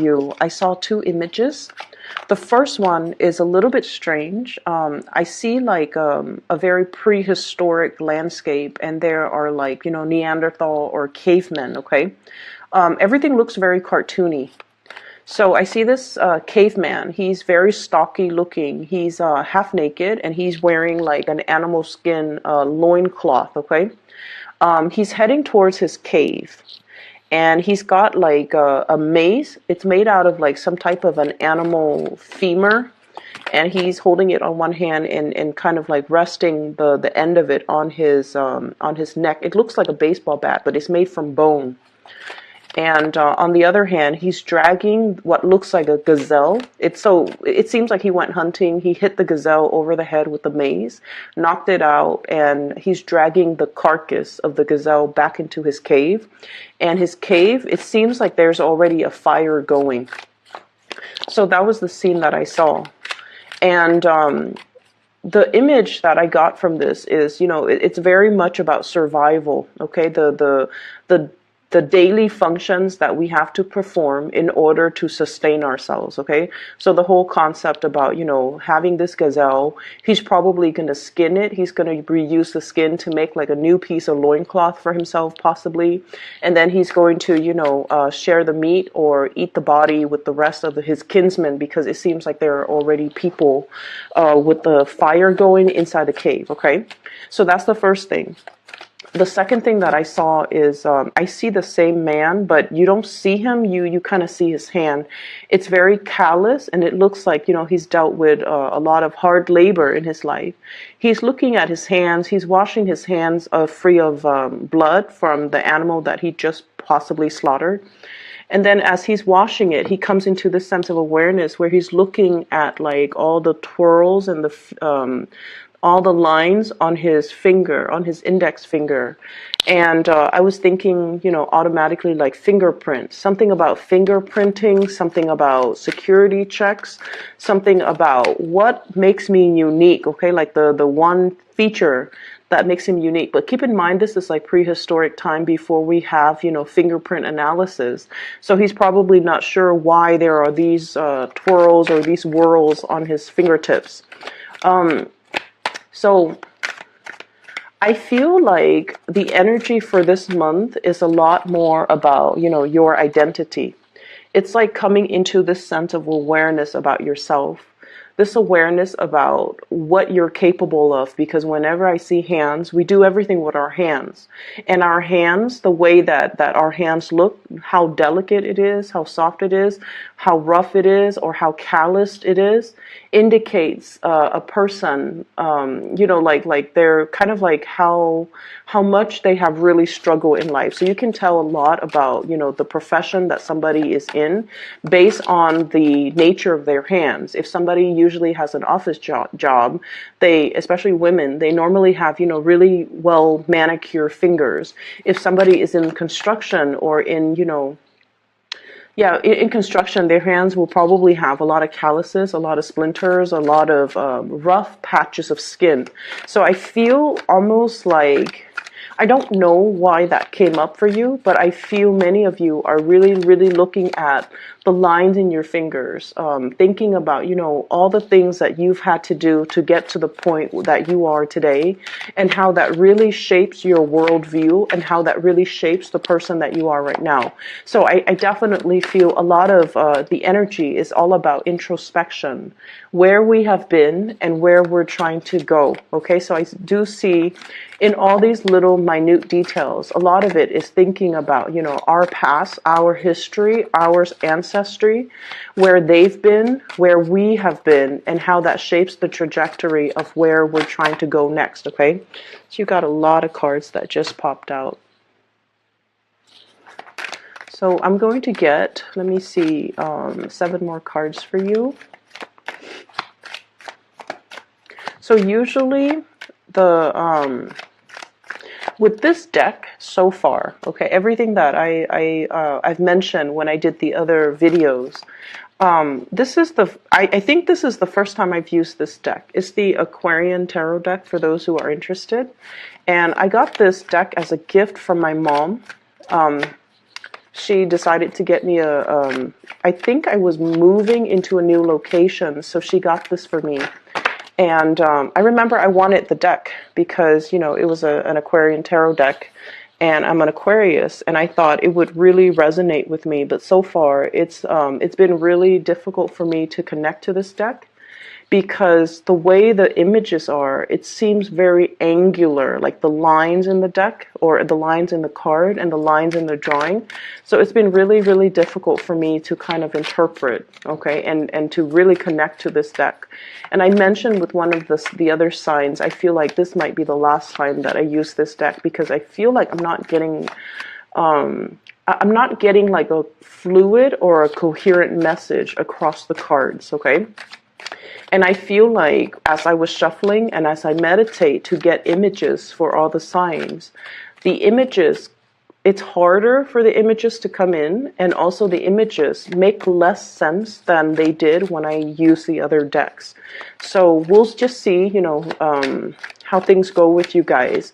you, I saw two images. The first one is a little bit strange. I see like a very prehistoric landscape, and there are like, Neanderthal or cavemen, okay? Everything looks very cartoony. So I see this caveman. He's very stocky looking. He's half naked, and he's wearing like an animal skin loincloth, okay? He's heading towards his cave. And he's got like a mace. It's made out of like some type of an animal femur. And he's holding it on one hand and kind of like resting the end of it on his neck. It looks like a baseball bat, but it's made from bone. And on the other hand, he's dragging what looks like a gazelle. It seems like he went hunting. He hit the gazelle over the head with the mace, knocked it out, and he's dragging the carcass of the gazelle back into his cave. And his cave, it seems like there's already a fire going. So that was the scene that I saw. And the image that I got from this is, it's very much about survival. Okay, the daily functions that we have to perform in order to sustain ourselves, okay? So the whole concept about, having this gazelle, he's probably going to skin it. He's going to reuse the skin to make like a new piece of loincloth for himself, possibly. And then he's going to, share the meat or eat the body with the rest of his kinsmen, because it seems like there are already people with the fire going inside the cave, okay? So that's the first thing. The second thing that I saw is I see the same man, but you don't see him. You kind of see his hand. It's very callous, and it looks like, he's dealt with a lot of hard labor in his life. He's looking at his hands. He's washing his hands free of blood from the animal that he just possibly slaughtered. And then as he's washing it, he comes into this sense of awareness where he's looking at like all the twirls and all the lines on his finger, on his index finger. And I was thinking, automatically like fingerprints, something about fingerprinting, something about security checks, something about what makes me unique, okay? Like the one feature that makes him unique. But keep in mind, this is like prehistoric time before we have, fingerprint analysis. So he's probably not sure why there are these twirls or these whirls on his fingertips. So I feel like the energy for this month is a lot more about, your identity. It's like coming into this sense of awareness about yourself. This awareness about what you're capable of, because whenever I see hands, we do everything with our hands. And our hands, the way that our hands look, how delicate it is, how soft it is, how rough it is, or how calloused it is, indicates a person, like they're kind of like how much they have really struggled in life. So you can tell a lot about, the profession that somebody is in based on the nature of their hands. If somebody usually has an office job, they, especially women, they normally have, really well manicured fingers. If somebody is in construction or in, in construction, their hands will probably have a lot of calluses, a lot of splinters, a lot of rough patches of skin. So I feel almost like, I don't know why that came up for you, but I feel many of you are really, really looking at the lines in your fingers, thinking about, all the things that you've had to do to get to the point that you are today, and how that really shapes your worldview and how that really shapes the person that you are right now. So I definitely feel a lot of the energy is all about introspection, where we have been and where we're trying to go. Okay, so I do see in all these little minute details, a lot of it is thinking about, our past, our history, our ancestry, where they've been, where we have been, and how that shapes the trajectory of where we're trying to go next, okay? So you got a lot of cards that just popped out. So I'm going to get, let me see, 7 more cards for you. So usually with this deck so far, okay, everything that I've mentioned when I did the other videos, this is I think this is the first time I've used this deck. It's the Aquarian Tarot deck for those who are interested. And I got this deck as a gift from my mom. She decided to get me I think I was moving into a new location, so she got this for me. And I remember I wanted the deck because, you know, it was an Aquarian tarot deck, and I'm an Aquarius, and I thought it would really resonate with me. But so far, it's been really difficult for me to connect to this deck, because the way the images are, it seems very angular, like the lines in the deck, or the lines in the card, and the lines in the drawing. So it's been really, really difficult for me to kind of interpret, okay, and to really connect to this deck. And I mentioned with one of the other signs, I feel like this might be the last time that I use this deck, because I feel like I'm not getting like a fluid or a coherent message across the cards, okay? And I feel like as I was shuffling and as I meditate to get images for all the signs, the images, it's harder for the images to come in, and also the images make less sense than they did when I used the other decks. So we'll just see, you know, how things go with you guys.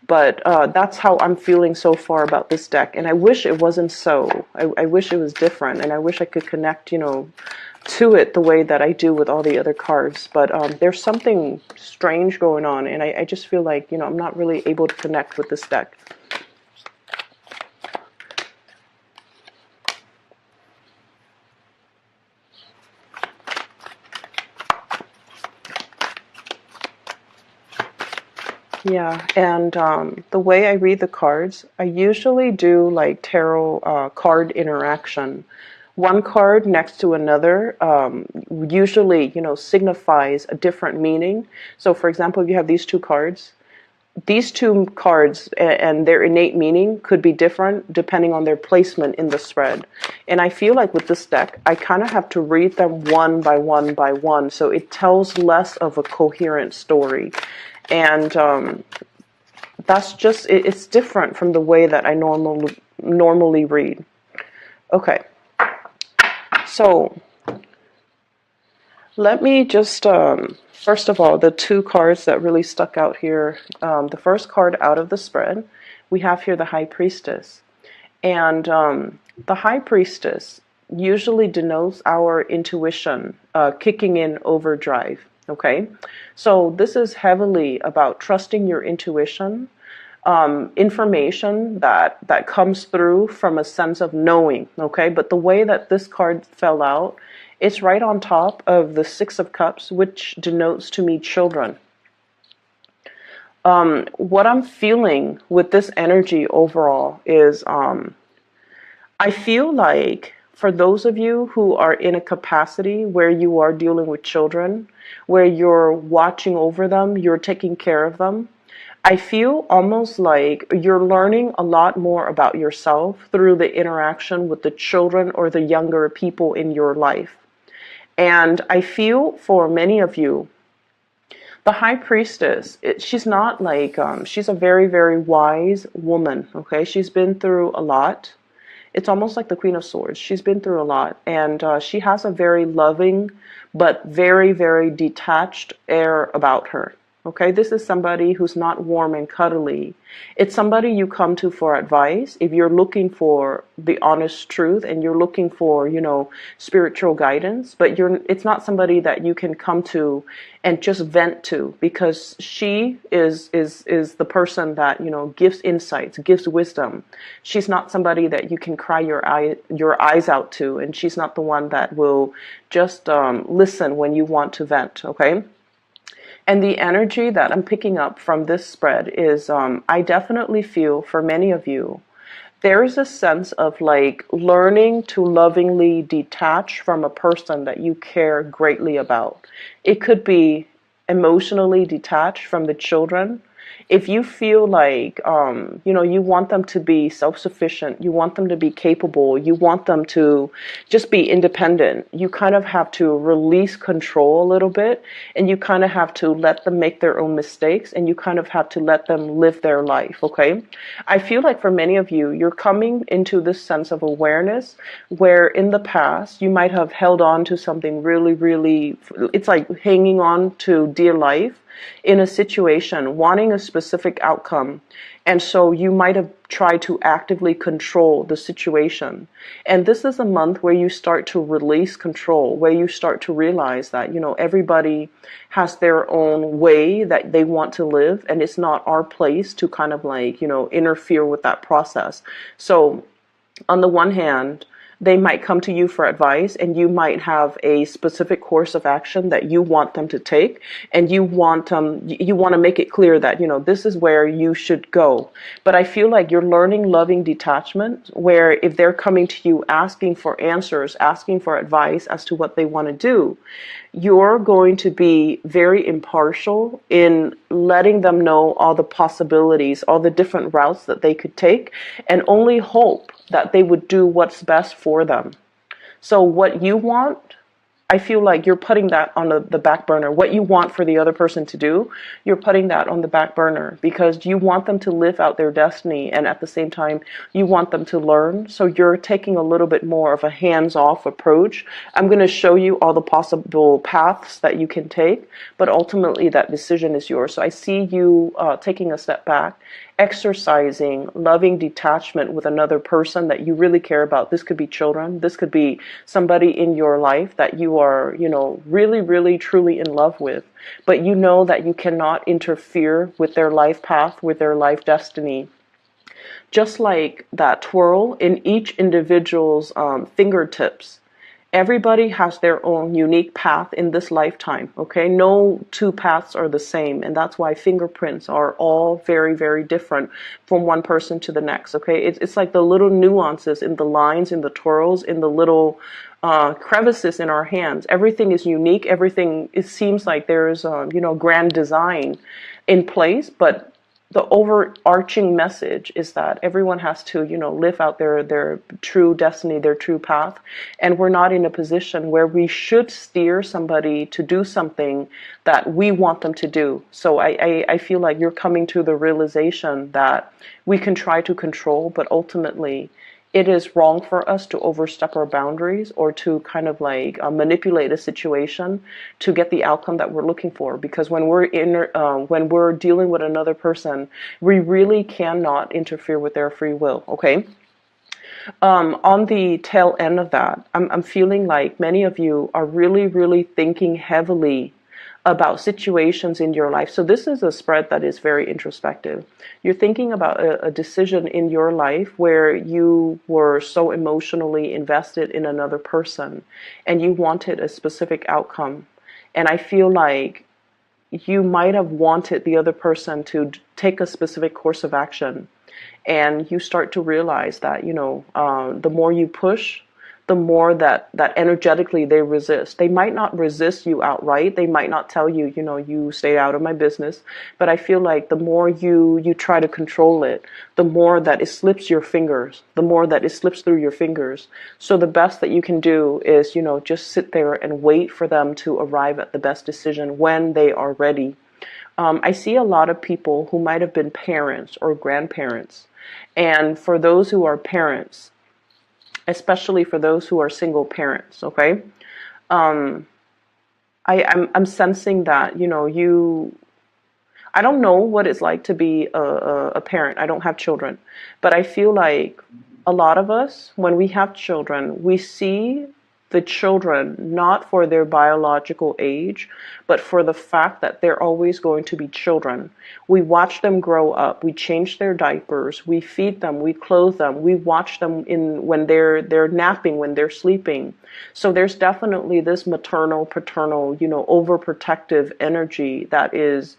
But that's how I'm feeling so far about this deck. And I wish it wasn't so. I wish it was different, and I wish I could connect, you know, to it the way that I do with all the other cards. But there's something strange going on, and I just feel like, you know, I'm not really able to connect with this deck. Yeah, and the way I read the cards, I usually do like tarot card interaction. One card next to another usually, you know, signifies a different meaning. So, for example, if you have these two cards and their innate meaning could be different depending on their placement in the spread. And I feel like with this deck, I kind of have to read them one by one by one, so it tells less of a coherent story. And that's just, it's different from the way that I normally read. Okay. So let me just, first of all, the two cards that really stuck out here, the first card out of the spread, we have here the High Priestess. And the High Priestess usually denotes our intuition kicking in overdrive. Okay, so this is heavily about trusting your intuition, information that comes through from a sense of knowing. Okay, but the way that this card fell out, it's right on top of the Six of Cups, which denotes to me children. What I'm feeling with this energy overall is I feel like for those of you who are in a capacity where you are dealing with children, where you're watching over them, you're taking care of them, I feel almost like you're learning a lot more about yourself through the interaction with the children or the younger people in your life. And I feel for many of you, the High Priestess, she's not like, she's a very, very wise woman, okay? She's been through a lot. It's almost like the Queen of Swords. She's been through a lot, and she has a very loving but very, very detached air about her. Okay, this is somebody who's not warm and cuddly. It's somebody you come to for advice if you're looking for the honest truth and you're looking for, you know, spiritual guidance, but it's not somebody that you can come to and just vent to, because she is the person that, you know, gives insights, gives wisdom. She's not somebody that you can cry your eyes out to, and she's not the one that will just listen when you want to vent, okay? And the energy that I'm picking up from this spread is I definitely feel for many of you, there is a sense of like learning to lovingly detach from a person that you care greatly about. It could be emotionally detached from the children. If you feel like, you know, you want them to be self-sufficient, you want them to be capable, you want them to just be independent, you kind of have to release control a little bit, and you kind of have to let them make their own mistakes, and you kind of have to let them live their life, okay? I feel like for many of you, you're coming into this sense of awareness where in the past, you might have held on to something really, really, it's like hanging on to dear life in a situation, wanting a specific outcome, And so you might have tried to actively control the situation. And this is a month where you start to release control, where you start to realize that, everybody has their own way that they want to live, and it's not our place to kind of like, interfere with that process. So on the one hand, they might come to you for advice, and you might have a specific course of action that you want them to take, and you want to make it clear that this is where you should go. But I feel like you're learning loving detachment, where if they're coming to you asking for answers, asking for advice as to what they want to do, you're going to be very impartial in letting them know all the possibilities, all the different routes that they could take, and only hope that they would do what's best for them. So what you want, I feel like you're putting that on the back burner. What you want for the other person to do, you're putting that on the back burner because you want them to live out their destiny, and at the same time, you want them to learn. So you're taking a little bit more of a hands-off approach. I'm going to show you all the possible paths that you can take, but ultimately that decision is yours. So I see you taking a step back, exercising loving detachment with another person that you really care about. This could be children. This could be somebody in your life that you are, really, really, truly in love with. But you know that you cannot interfere with their life path, with their life destiny. Just like that twirl in each individual's fingertips, everybody has their own unique path in this lifetime, okay? No two paths are the same, and that's why fingerprints are all very, very different from one person to the next, okay? It's like the little nuances in the lines, in the twirls, in the little crevices in our hands. Everything is unique. Everything, it seems like there's, grand design in place, but the overarching message is that everyone has to, live out their true destiny, their true path. And we're not in a position where we should steer somebody to do something that we want them to do. So I feel like you're coming to the realization that we can try to control, but ultimately it is wrong for us to overstep our boundaries or to kind of like manipulate a situation to get the outcome that we're looking for. Because when we're dealing with another person, we really cannot interfere with their free will. Okay. On the tail end of that, I'm feeling like many of you are really, really thinking heavily about situations in your life. So this is a spread that is very introspective. You're thinking about a decision in your life where you were so emotionally invested in another person and you wanted a specific outcome. And I feel like you might have wanted the other person to take a specific course of action. And you start to realize that, the more you push, the more that energetically they resist. They might not resist you outright. They might not tell you, you stay out of my business. But I feel like the more you try to control it, the more that it slips your fingers, the more that it slips through your fingers. So the best that you can do is, just sit there and wait for them to arrive at the best decision when they are ready. I see a lot of people who might have been parents or grandparents. And for those who are parents, especially for those who are single parents, okay? I'm sensing that, I don't know what it's like to be a parent. I don't have children. But I feel like a lot of us, when we have children, we see the children not for their biological age, but for the fact that they're always going to be children. We watch them grow up. We change their diapers. We feed them. We clothe them. We watch them when they're napping, when they're sleeping. So there's definitely this maternal, paternal, overprotective energy that is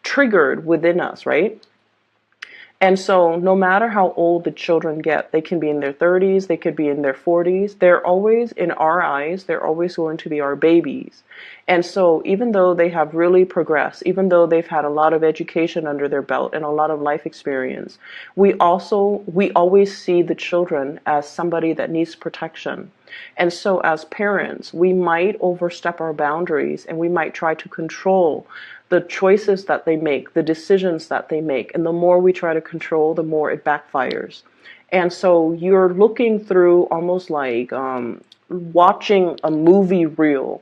triggered within us, right? And so no matter how old the children get, they can be in their 30s, they could be in their 40s, they're always, in our eyes, they're always going to be our babies. And so even though they have really progressed, even though they've had a lot of education under their belt and a lot of life experience, we always see the children as somebody that needs protection. And so as parents, we might overstep our boundaries and we might try to control the choices that they make, the decisions that they make. And the more we try to control, the more it backfires. And so you're looking through almost like watching a movie reel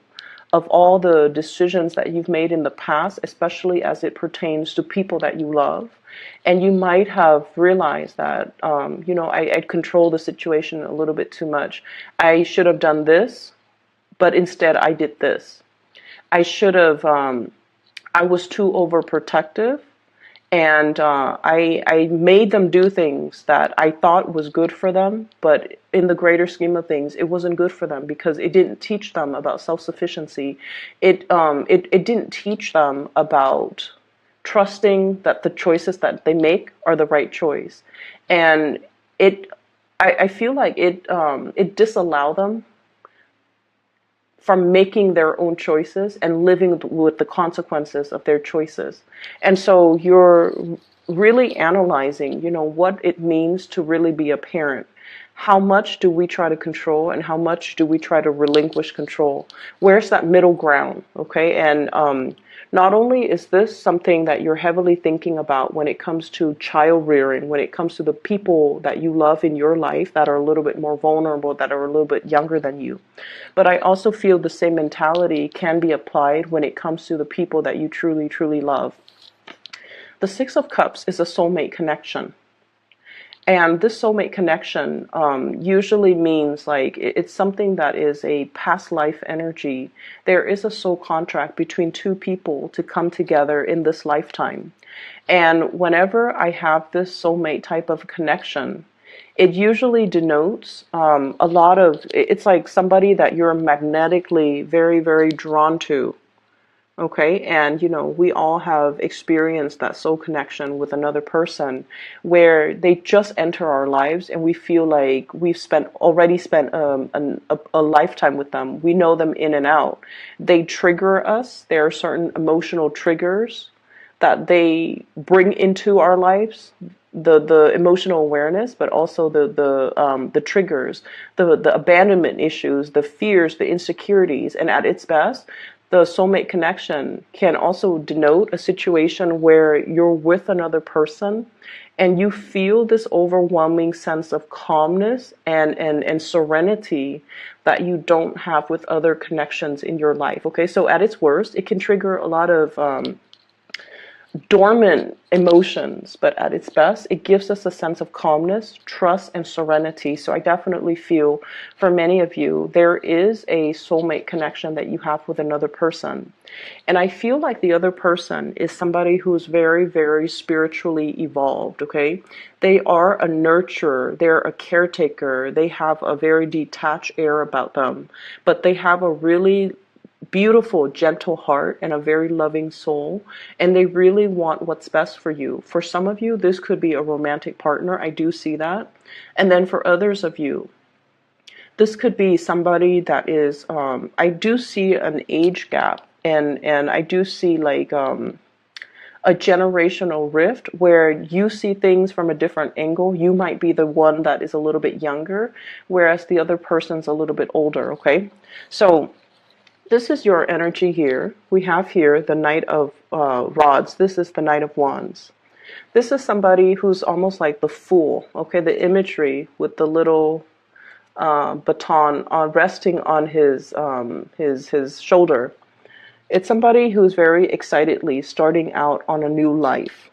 of all the decisions that you've made in the past, especially as it pertains to people that you love. And you might have realized that, I controlled the situation a little bit too much. I should have done this, but instead I did this. I should have, I was too overprotective, and I made them do things that I thought was good for them, but in the greater scheme of things, it wasn't good for them because it didn't teach them about self-sufficiency. It didn't teach them about trusting that the choices that they make are the right choice, and I feel like it disallowed them from making their own choices and living with the consequences of their choices. And so you're really analyzing, what it means to really be a parent. How much do we try to control and how much do we try to relinquish control? Where's that middle ground? Okay. And not only is this something that you're heavily thinking about when it comes to child rearing, when it comes to the people that you love in your life that are a little bit more vulnerable, that are a little bit younger than you, but I also feel the same mentality can be applied when it comes to the people that you truly, truly love. The Six of Cups is a soulmate connection. And this soulmate connection usually means like it's something that is a past life energy. There is a soul contract between two people to come together in this lifetime. And whenever I have this soulmate type of connection, it usually denotes a lot of, it's like somebody that you're magnetically very, very drawn to. Okay, and we all have experienced that soul connection with another person where they just enter our lives and we feel like we've already spent a lifetime with them. We know them in and out. They trigger us. There are certain emotional triggers that they bring into our lives. The emotional awareness, but also the triggers, the abandonment issues, the fears, the insecurities, and at its best, the soulmate connection can also denote a situation where you're with another person and you feel this overwhelming sense of calmness and serenity that you don't have with other connections in your life. Okay, so at its worst, it can trigger a lot of dormant emotions, but at its best, it gives us a sense of calmness, trust, and serenity. So I definitely feel for many of you, there is a soulmate connection that you have with another person. And I feel like the other person is somebody who's very, very spiritually evolved, okay? They are a nurturer, they're a caretaker, they have a very detached air about them, but they have a really beautiful, gentle heart and a very loving soul, and they really want what's best for you. For some of you, this could be a romantic partner. I do see that. And then for others of you, this could be somebody that is, I do see an age gap, and I do see like a generational rift where you see things from a different angle. You might be the one that is a little bit younger, whereas the other person's a little bit older, okay? So this is your energy here. We have here the Knight of Rods. This is the Knight of Wands. This is somebody who's almost like the Fool. Okay, the imagery with the little baton resting on his shoulder. It's somebody who's very excitedly starting out on a new life.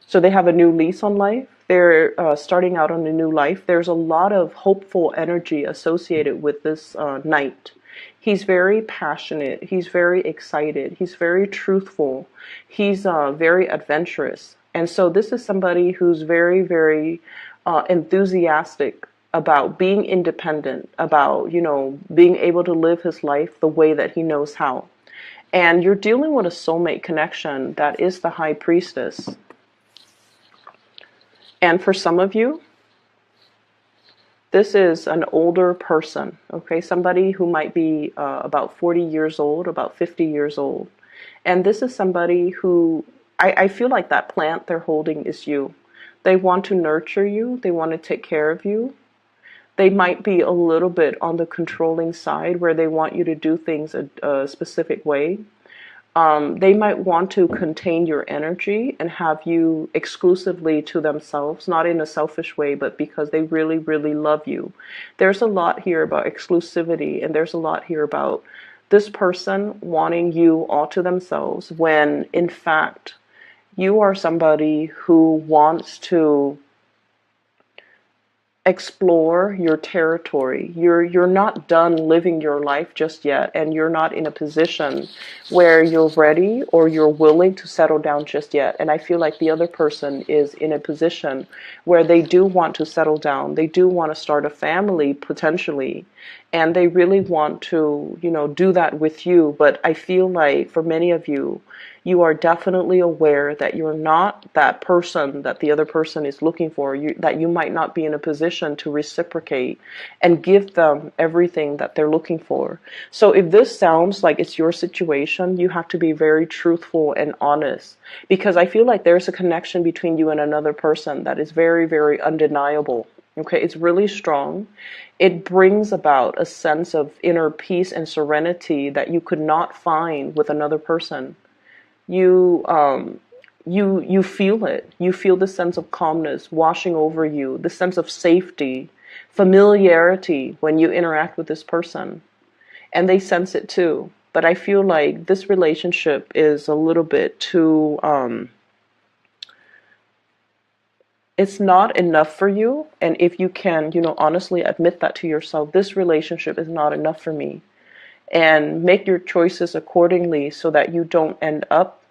So they have a new lease on life. They're starting out on a new life. There's a lot of hopeful energy associated with this knight. He's very passionate. He's very excited. He's very truthful. He's very adventurous. And so this is somebody who's very, very enthusiastic about being independent, about, being able to live his life the way that he knows how. And you're dealing with a soulmate connection that is the High Priestess. And for some of you, this is an older person, okay? Somebody who might be about 40 years old, about 50 years old. And this is somebody who, I feel like that plant they're holding is you. They want to nurture you. They want to take care of you. They might be a little bit on the controlling side where they want you to do things a specific way. They might want to contain your energy and have you exclusively to themselves, not in a selfish way, but because they really, really love you. There's a lot here about exclusivity, and there's a lot here about this person wanting you all to themselves, when in fact you are somebody who wants to explore your territory. You're not done living your life just yet, and you're not in a position where you're ready or you're willing to settle down just yet. And I feel like the other person is in a position where they do want to settle down. They do want to start a family potentially, and they really want to, do that with you. But I feel like for many of you, you are definitely aware that you're not that person that the other person is looking for, that you might not be in a position to reciprocate and give them everything that they're looking for. So if this sounds like it's your situation, you have to be very truthful and honest, because I feel like there's a connection between you and another person that is very, very undeniable. Okay, it's really strong. It brings about a sense of inner peace and serenity that you could not find with another person. You feel it. You feel the sense of calmness washing over you, the sense of safety, familiarity when you interact with this person. And they sense it too. But I feel like this relationship is a little bit too, it's not enough for you. And if you can, honestly admit that to yourself, this relationship is not enough for me. And make your choices accordingly so that you don't end up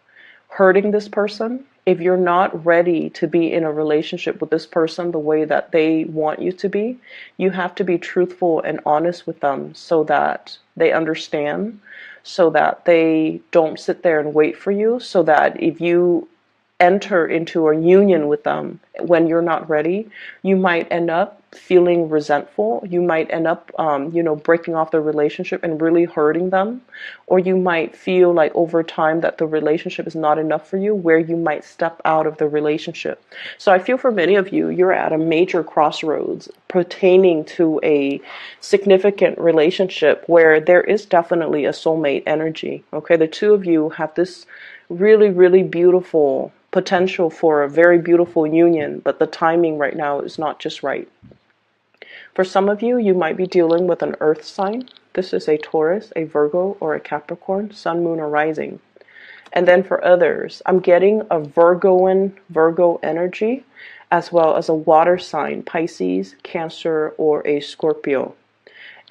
hurting this person. If you're not ready to be in a relationship with this person the way that they want you to be, you have to be truthful and honest with them so that they understand, so that they don't sit there and wait for you, so that if you enter into a union with them when you're not ready, you might end up feeling resentful. You might end up, breaking off the relationship and really hurting them. Or you might feel like over time that the relationship is not enough for you, where you might step out of the relationship. So I feel for many of you, you're at a major crossroads pertaining to a significant relationship where there is definitely a soulmate energy. Okay, the two of you have this really, really beautiful potential for a very beautiful union, but the timing right now is not just right. For some of you, you might be dealing with an earth sign. This is a Taurus, a Virgo, or a Capricorn, sun, moon, or rising. And then for others, I'm getting a Virgo energy, as well as a water sign, Pisces, Cancer, or a Scorpio.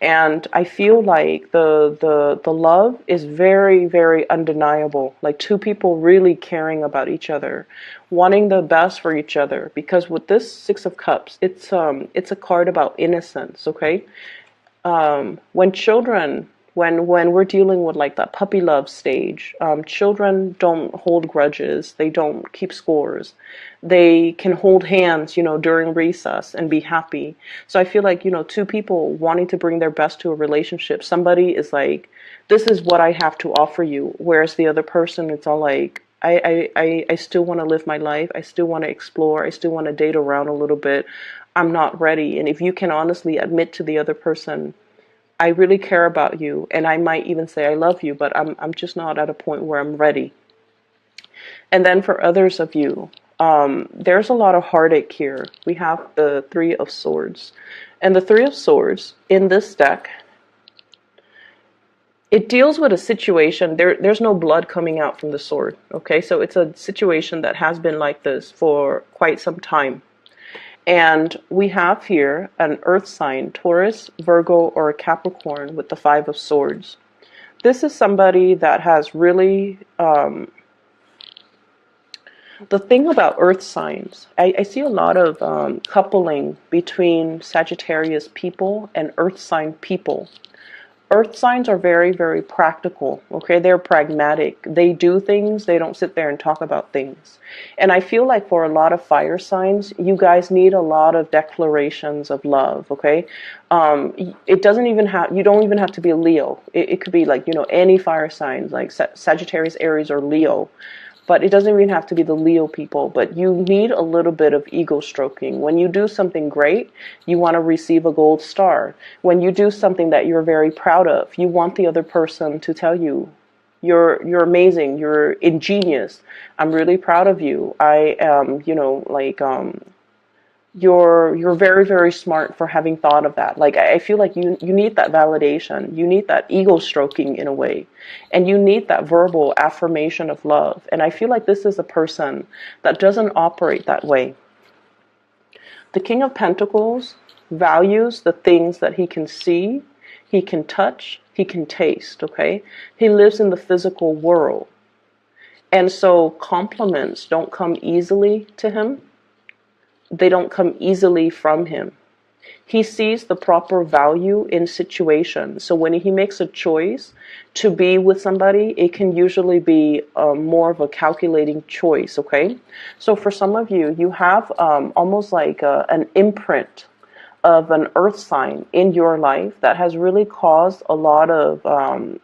And I feel like the love is very, very undeniable. Like two people really caring about each other, wanting the best for each other. Because with this Six of Cups, it's a card about innocence. Okay, when we're dealing with like that puppy love stage, children don't hold grudges. They don't keep scores. They can hold hands, during recess and be happy. So I feel like, two people wanting to bring their best to a relationship. Somebody is like, this is what I have to offer you. Whereas the other person, it's all like, I still want to live my life. I still want to explore. I still want to date around a little bit. I'm not ready. And if you can honestly admit to the other person, I really care about you, and I might even say I love you, but I'm just not at a point where I'm ready. And then for others of you, there's a lot of heartache here. We have the Three of Swords. And the Three of Swords in this deck, it deals with a situation. There's no blood coming out from the sword. Okay, so it's a situation that has been like this for quite some time. And we have here an earth sign, Taurus, Virgo, or a Capricorn with the Five of Swords. This is somebody that has really, the thing about earth signs, I see a lot of coupling between Sagittarius people and earth sign people. Earth signs are very, very practical, okay? They're pragmatic. They do things. They don't sit there and talk about things. And I feel like for a lot of fire signs, you guys need a lot of declarations of love, okay? It doesn't even have, you don't even have to be a Leo. It could be like, any fire signs, like Sagittarius, Aries, or Leo. But it doesn't even have to be the Leo people, but you need a little bit of ego stroking. When you do something great, you want to receive a gold star. When you do something that you're very proud of, you want the other person to tell you, you're amazing, you're ingenious, I'm really proud of you. I am, you're very, very smart for having thought of that. Like I feel like you need that validation. You need that ego stroking in a way. And you need that verbal affirmation of love. And I feel like this is a person that doesn't operate that way. The King of Pentacles values the things that he can see, he can touch, he can taste, okay? He lives in the physical world. And so compliments don't come easily to him. They don't come easily from him. He sees the proper value in situations. So when he makes a choice to be with somebody, it can usually be more of a calculating choice, okay? So for some of you, you have almost like an imprint of an earth sign in your life that has really caused a lot of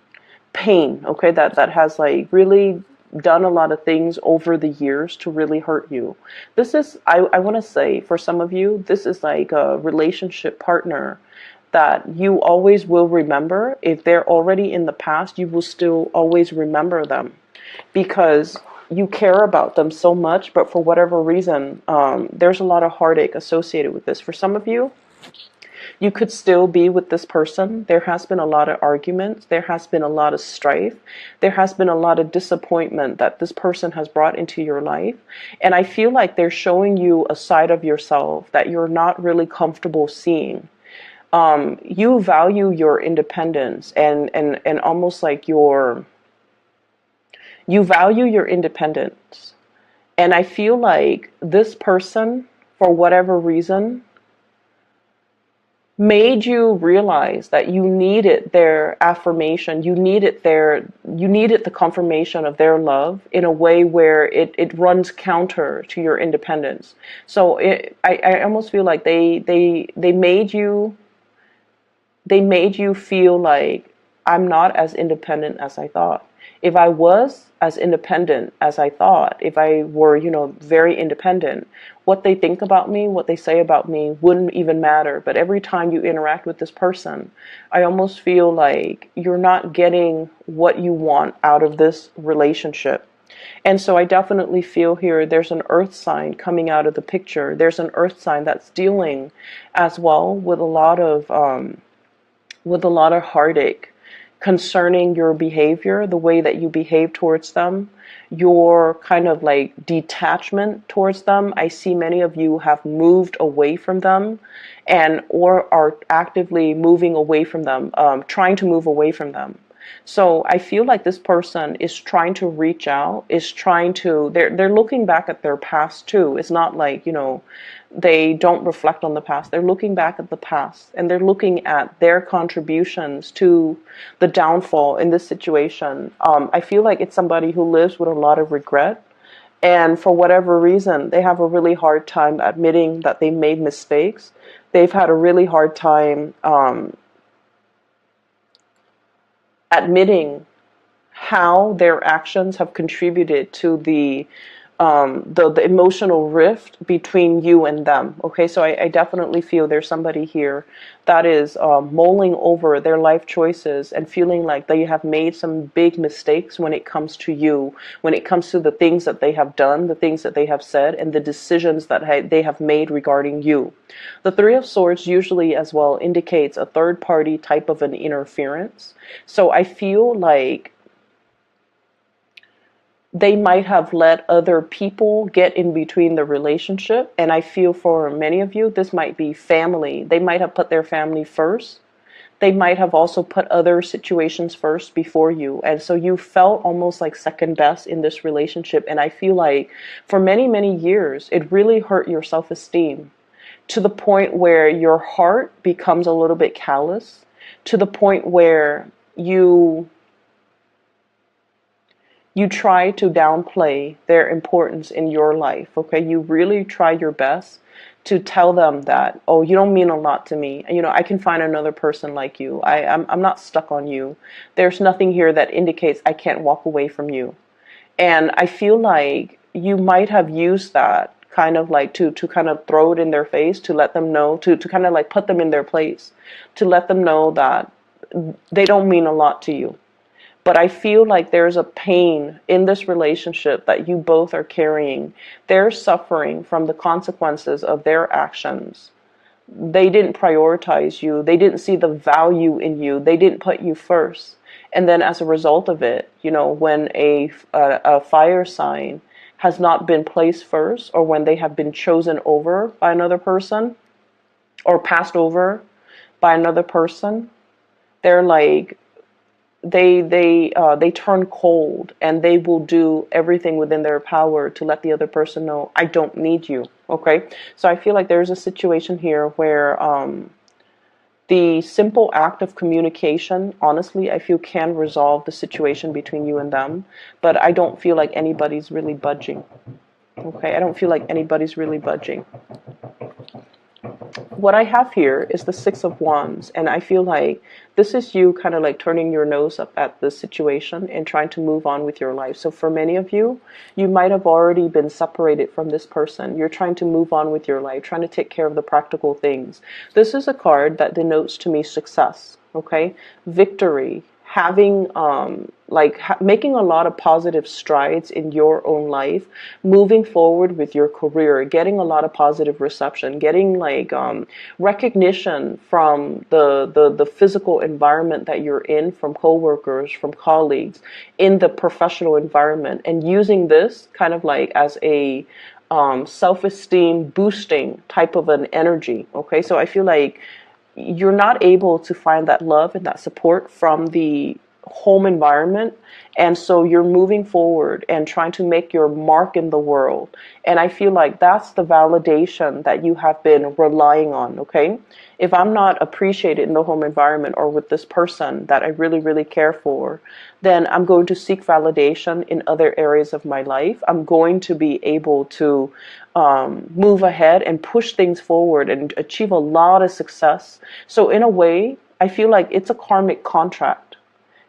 pain, okay? That has like really done a lot of things over the years to really hurt you. This is, I want to say, for some of you, this is like a relationship partner that you always will remember. If they're already in the past, you will still always remember them because you care about them so much, but for whatever reason, there's a lot of heartache associated with this. For some of you, you could still be with this person. There has been a lot of arguments. There has been a lot of strife. There has been a lot of disappointment that this person has brought into your life. And I feel like they're showing you a side of yourself that you're not really comfortable seeing. You value your independence and almost like you value your independence. And I feel like this person, for whatever reason, made you realize that you needed their affirmation, you needed the confirmation of their love in a way where it runs counter to your independence. So I almost feel like they made you feel like I'm not as independent as I thought. If I was as independent as I thought, if I were, very independent, what they think about me, what they say about me wouldn't even matter. But every time you interact with this person, I almost feel like you're not getting what you want out of this relationship. And so I definitely feel here there's an earth sign coming out of the picture. There's an earth sign that's dealing as well with a lot of heartache concerning your behavior, the way that you behave towards them, your kind of like detachment towards them. I see many of you have moved away from them or are actively moving away from them, trying to move away from them. So I feel like this person is trying to reach out, they're looking back at their past too. It's not like, they don't reflect on the past. They're looking back at the past and they're looking at their contributions to the downfall in this situation. I feel like it's somebody who lives with a lot of regret. And for whatever reason, they have a really hard time admitting that they made mistakes. They've had a really hard time admitting how their actions have contributed to the emotional rift between you and them. Okay, so I definitely feel there's somebody here that is mulling over their life choices and feeling like they have made some big mistakes when it comes to you, when it comes to the things that they have done, the things that they have said, and the decisions that they have made regarding you. The Three of Swords usually as well indicates a third party type of an interference. So I feel like they might have let other people get in between the relationship. And I feel for many of you, this might be family. They might have put their family first. They might have also put other situations first before you. And so you felt almost like second best in this relationship. And I feel like for many, many years, it really hurt your self-esteem to the point where your heart becomes a little bit callous, to the point where you try to downplay their importance in your life, okay? You really try your best to tell them that, oh, you don't mean a lot to me. I can find another person like you. I'm not stuck on you. There's nothing here that indicates I can't walk away from you. And I feel like you might have used that kind of like to kind of throw it in their face, to let them know, to kind of like put them in their place, to let them know that they don't mean a lot to you. But I feel like there's a pain in this relationship that you both are carrying. They're suffering from the consequences of their actions. They didn't prioritize you. They didn't see the value in you. They didn't put you first. And then as a result of it, when a fire sign has not been placed first, or when they have been chosen over by another person or passed over by another person, they're like, they turn cold, and they will do everything within their power to let the other person know, I don't need you. Okay, so I feel like there's a situation here where the simple act of communication, honestly, I feel can resolve the situation between you and them, but I don't feel like anybody's really budging. Okay, I don't feel like anybody's really budging. What I have here is the Six of Wands, and I feel like this is you kind of like turning your nose up at the situation and trying to move on with your life. So for many of you, you might have already been separated from this person. You're trying to move on with your life, trying to take care of the practical things. This is a card that denotes to me success, okay? Victory, having making a lot of positive strides in your own life, moving forward with your career, getting a lot of positive reception, getting recognition from the physical environment that you're in, from coworkers, from colleagues, in the professional environment, and using this kind of like as a self-esteem boosting type of an energy. Okay, so I feel like you're not able to find that love and that support from the home environment, and so you're moving forward and trying to make your mark in the world. And I feel like that's the validation that you have been relying on. Okay, if I'm not appreciated in the home environment or with this person that I really, really care for, then I'm going to seek validation in other areas of my life. I'm going to be able to move ahead and push things forward and achieve a lot of success. So in a way, I feel like it's a karmic contract.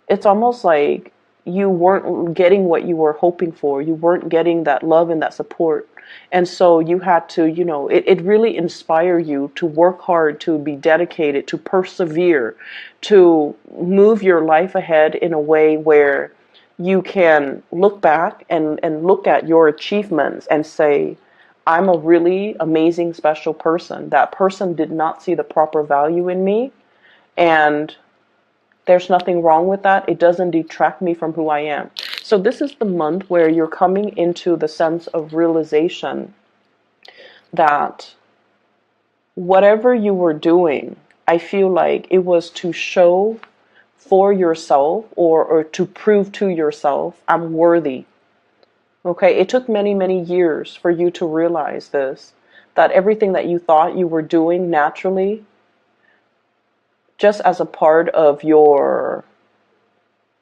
It's almost like you weren't getting what you were hoping for. You weren't getting that love and that support. And so you had to, it really inspired you to work hard, to be dedicated, to persevere, to move your life ahead in a way where you can look back and look at your achievements and say, I'm a really amazing, special person. That person did not see the proper value in me, and there's nothing wrong with that. It doesn't detract me from who I am. So this is the month where you're coming into the sense of realization that whatever you were doing, I feel like it was to show for yourself or to prove to yourself, I'm worthy. Okay, it took many, many years for you to realize this, that everything that you thought you were doing naturally, just as a part of your,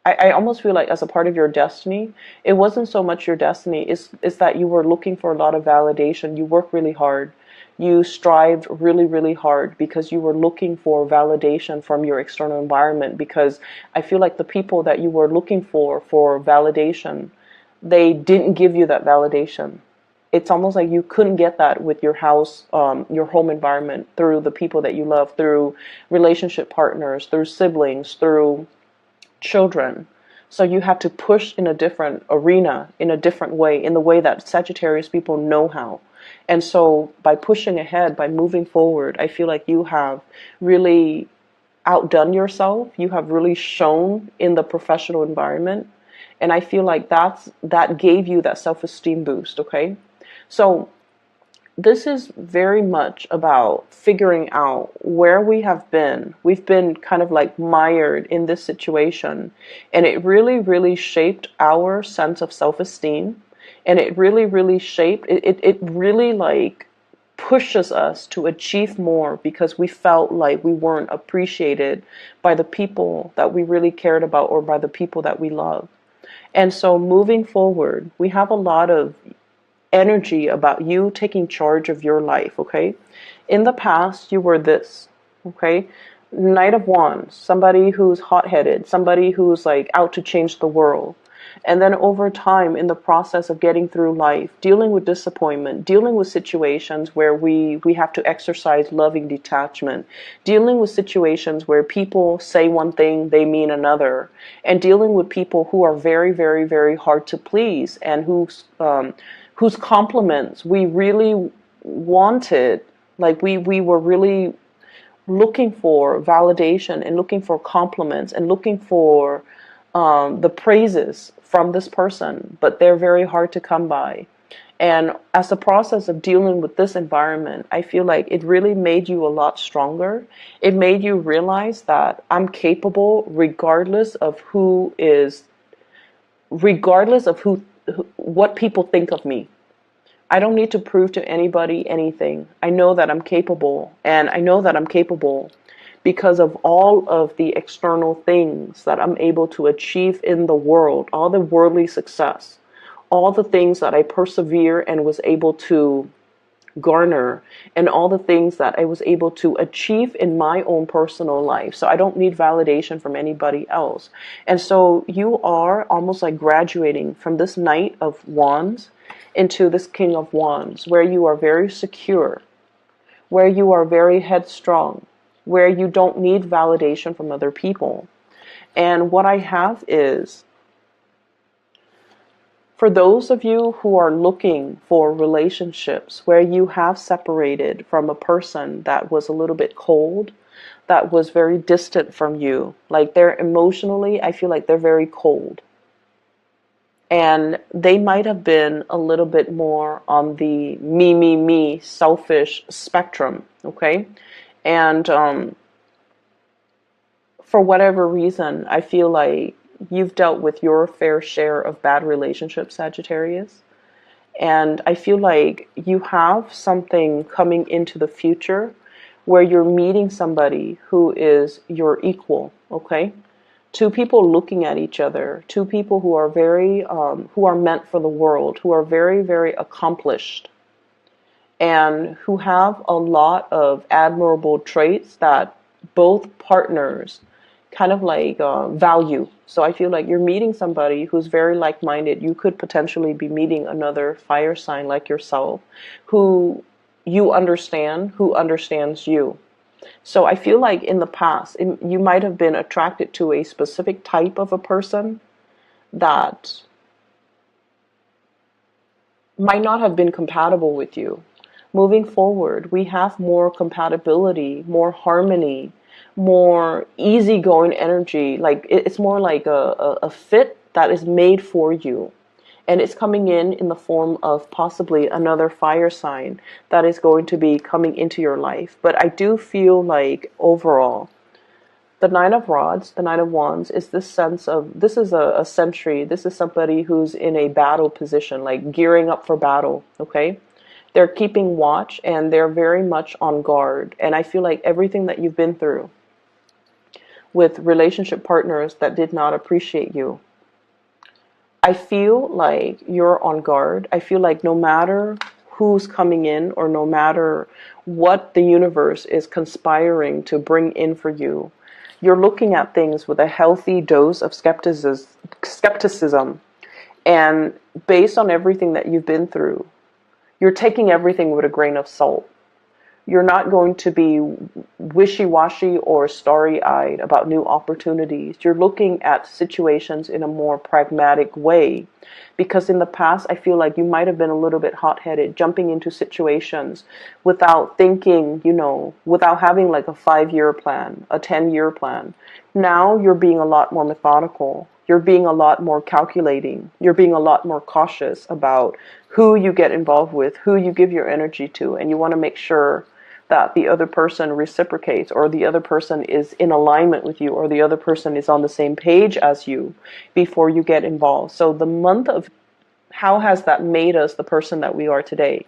I almost feel like as a part of your destiny, it wasn't so much your destiny, it's that you were looking for a lot of validation. You worked really hard. You strived really, really hard because you were looking for validation from your external environment, because I feel like the people that you were looking for validation, they didn't give you that validation. It's almost like you couldn't get that with your house, your home environment, through the people that you love, through relationship partners, through siblings, through children. So you have to push in a different arena, in a different way, in the way that Sagittarius people know how. And so by pushing ahead, by moving forward, I feel like you have really outdone yourself. You have really shown in the professional environment. And I feel like that gave you that self-esteem boost, okay? So this is very much about figuring out where we have been. We've been kind of like mired in this situation, and it really, really shaped our sense of self-esteem. And it really, really shaped, it really like pushes us to achieve more, because we felt like we weren't appreciated by the people that we really cared about or by the people that we love. And so moving forward, we have a lot of energy about you taking charge of your life, okay? In the past, you were this, okay? Knight of Wands, somebody who's hot-headed, somebody who's like out to change the world. And then over time, in the process of getting through life, dealing with disappointment, dealing with situations where we have to exercise loving detachment, dealing with situations where people say one thing, they mean another, and dealing with people who are very, very, very hard to please, and whose compliments we really wanted, like we were really looking for validation and looking for compliments and looking for the praises from this person, but they're very hard to come by. And as the process of dealing with this environment, I feel like it really made you a lot stronger. It made you realize that I'm capable regardless of what people think of me. I don't need to prove to anybody anything. I know that I'm capable, and I know that I'm capable because of all of the external things that I'm able to achieve in the world, all the worldly success, all the things that I persevere and was able to garner, and all the things that I was able to achieve in my own personal life. So I don't need validation from anybody else. And so you are almost like graduating from this Knight of Wands into this King of Wands, where you are very secure, where you are very headstrong, where you don't need validation from other people. And what I have is, for those of you who are looking for relationships where you have separated from a person that was a little bit cold, that was very distant from you, like they're emotionally, I feel like they're very cold. And they might have been a little bit more on the me, selfish spectrum, okay? And for whatever reason, I feel like you've dealt with your fair share of bad relationships, Sagittarius. And I feel like you have something coming into the future where you're meeting somebody who is your equal, okay? Two people looking at each other, two people who are who are meant for the world, who are very, very accomplished, and who have a lot of admirable traits that both partners kind of like value. So I feel like you're meeting somebody who's very like-minded. You could potentially be meeting another fire sign like yourself who you understand, who understands you. So I feel like in the past, you might have been attracted to a specific type of a person that might not have been compatible with you. Moving forward, we have more compatibility, more harmony, more easygoing energy. Like it's more like a fit that is made for you. And it's coming in the form of possibly another fire sign that is going to be coming into your life. But I do feel like overall, the Nine of Rods, the Nine of Wands, is this sense of, this is a sentry. This is somebody who's in a battle position, like gearing up for battle, okay? They're keeping watch and they're very much on guard. And I feel like everything that you've been through with relationship partners that did not appreciate you, I feel like you're on guard. I feel like no matter who's coming in or no matter what the universe is conspiring to bring in for you, you're looking at things with a healthy dose of skepticism. And based on everything that you've been through, you're taking everything with a grain of salt. You're not going to be wishy-washy or starry-eyed about new opportunities. You're looking at situations in a more pragmatic way. Because in the past, I feel like you might have been a little bit hot-headed, jumping into situations without thinking, without having like a 5-year plan, a 10-year plan. Now you're being a lot more methodical. You're being a lot more calculating. You're being a lot more cautious about who you get involved with, who you give your energy to, and you want to make sure that the other person reciprocates, or the other person is in alignment with you, or the other person is on the same page as you before you get involved. So the month of how has that made us the person that we are today?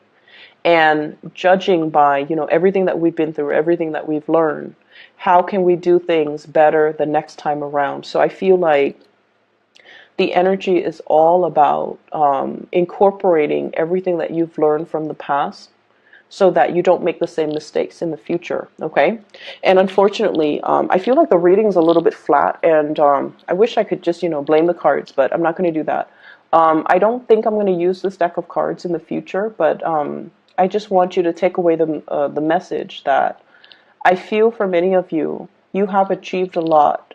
And judging by, everything that we've been through, everything that we've learned, how can we do things better the next time around? So I feel like the energy is all about incorporating everything that you've learned from the past, so that you don't make the same mistakes in the future, okay? And unfortunately, I feel like the reading's a little bit flat, and I wish I could just, blame the cards, but I'm not going to do that. I don't think I'm going to use this deck of cards in the future, but I just want you to take away the message that I feel for many of you, you have achieved a lot.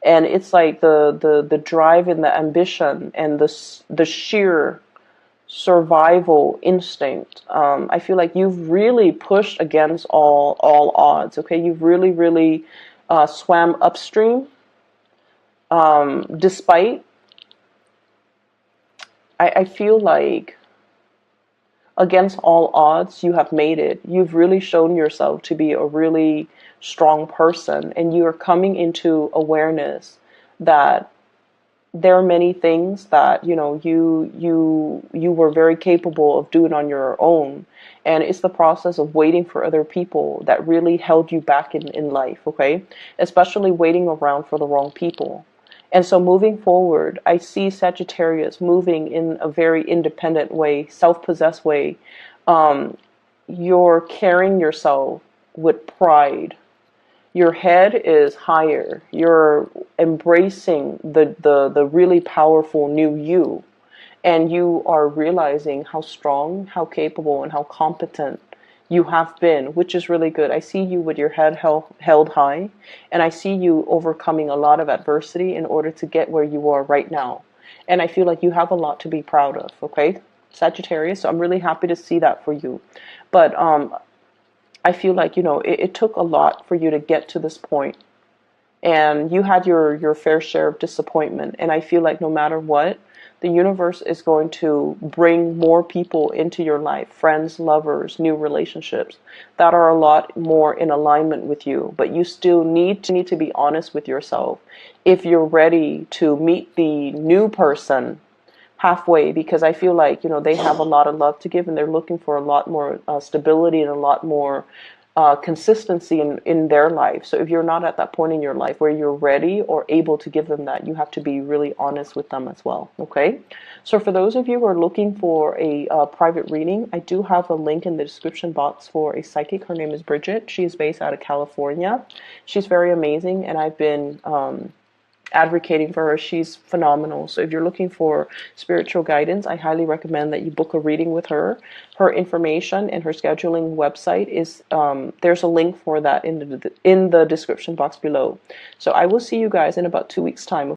And it's like the drive and the ambition and the sheer survival instinct. I feel like you've really pushed against all odds. Okay, you've really swam upstream, despite. I feel like against all odds, you have made it. You've really shown yourself to be a really strong person, and you are coming into awareness that there are many things that you were very capable of doing on your own, and it's the process of waiting for other people that really held you back in life, okay? Especially waiting around for the wrong people. And so moving forward, I see Sagittarius moving in a very independent way, self-possessed way. You're carrying yourself with pride. Your head is higher. You're embracing the really powerful new you. And you are realizing how strong, how capable, and how competent you have been, which is really good. I see you with your head held high, and I see you overcoming a lot of adversity in order to get where you are right now. And I feel like you have a lot to be proud of, okay, Sagittarius? So I'm really happy to see that for you. But I feel like, it took a lot for you to get to this point. And you had your fair share of disappointment. And I feel like no matter what, the universe is going to bring more people into your life, friends, lovers, new relationships that are a lot more in alignment with you. But you still need to be honest with yourself if you're ready to meet the new person halfway, because I feel like, they have a lot of love to give, and they're looking for a lot more stability and a lot more consistency in their life. So if you're not at that point in your life where you're ready or able to give them that, you have to be really honest with them as well, okay? So for those of you who are looking for a private reading, I do have a link in the description box for a psychic. Her name is Bridget. She's based out of California. She's very amazing, and I've been advocating for her. She's phenomenal. So if you're looking for spiritual guidance, I highly recommend that you book a reading with her. Her information and her scheduling website is there's a link for that in the description box below. So I will see you guys in about 2 weeks time.